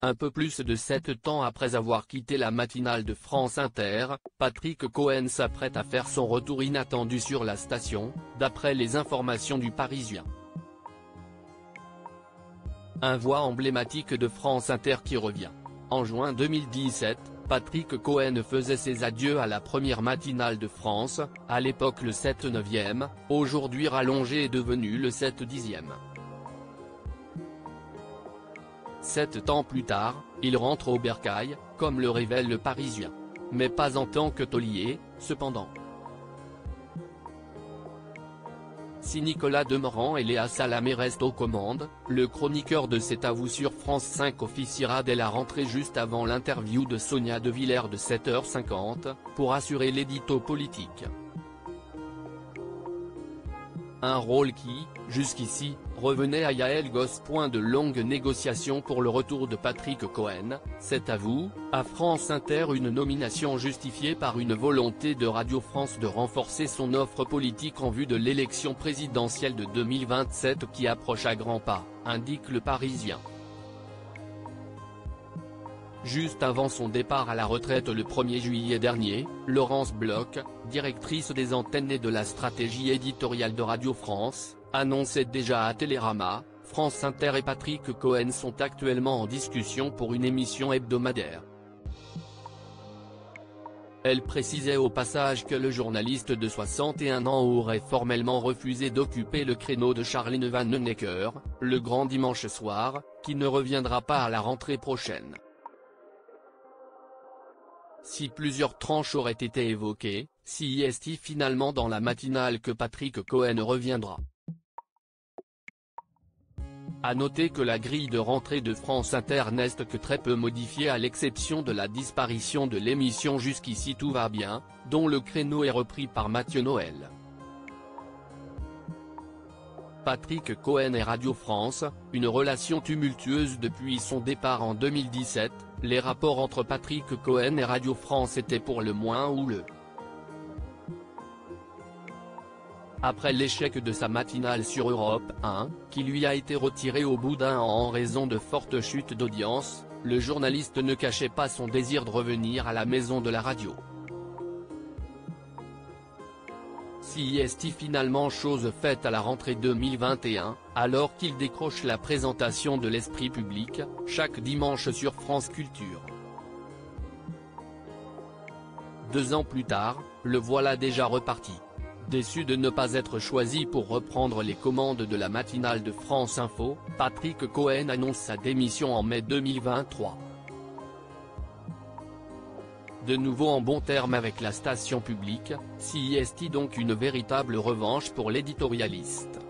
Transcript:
Un peu plus de 7 ans après avoir quitté la matinale de France Inter, Patrick Cohen s'apprête à faire son retour inattendu sur la station, d'après les informations du Parisien. Un voix emblématique de France Inter qui revient. En juin 2017, Patrick Cohen faisait ses adieux à la première matinale de France, à l'époque le 7/9e, aujourd'hui rallongé et devenu le 7/10e. 7 ans plus tard, il rentre au bercail, comme le révèle le Parisien. Mais pas en tant que taulier, cependant. Si Nicolas Demorand et Léa Salamé restent aux commandes, le chroniqueur de C'est à vous sur France 5 officiera dès la rentrée juste avant l'interview de Sonia De Villers de 7h50, pour assurer l'édito politique. Un rôle qui, jusqu'ici, revenait à Yael Goss. De longues négociations pour le retour de Patrick Cohen, C'est à vous, à France Inter, une nomination justifiée par une volonté de Radio France de renforcer son offre politique en vue de l'élection présidentielle de 2027 qui approche à grands pas, indique le Parisien. Juste avant son départ à la retraite le 1er juillet dernier, Laurence Bloch, directrice des antennes et de la stratégie éditoriale de Radio France, annonçait déjà à Télérama, France Inter et Patrick Cohen sont actuellement en discussion pour une émission hebdomadaire. Elle précisait au passage que le journaliste de 61 ans aurait formellement refusé d'occuper le créneau de Charlène Vanhoenacker, le grand dimanche soir, qui ne reviendra pas à la rentrée prochaine. Si plusieurs tranches auraient été évoquées, si est-il finalement dans la matinale que Patrick Cohen reviendra. À noter que la grille de rentrée de France Inter n'est que très peu modifiée à l'exception de la disparition de l'émission Jusqu'ici tout va bien, dont le créneau est repris par Mathieu Noël. Patrick Cohen et Radio France, une relation tumultueuse depuis son départ en 2017, les rapports entre Patrick Cohen et Radio France étaient pour le moins houleux. Après l'échec de sa matinale sur Europe 1, qui lui a été retiré au bout d'un an en raison de fortes chutes d'audience, le journaliste ne cachait pas son désir de revenir à la maison de la radio. Si est finalement chose faite à la rentrée 2021, alors qu'il décroche la présentation de l'Esprit public, chaque dimanche sur France Culture. 2 ans plus tard, le voilà déjà reparti. Déçu de ne pas être choisi pour reprendre les commandes de la matinale de France Info, Patrick Cohen annonce sa démission en mai 2023. De nouveau en bons termes avec la station publique, si est donc une véritable revanche pour l'éditorialiste.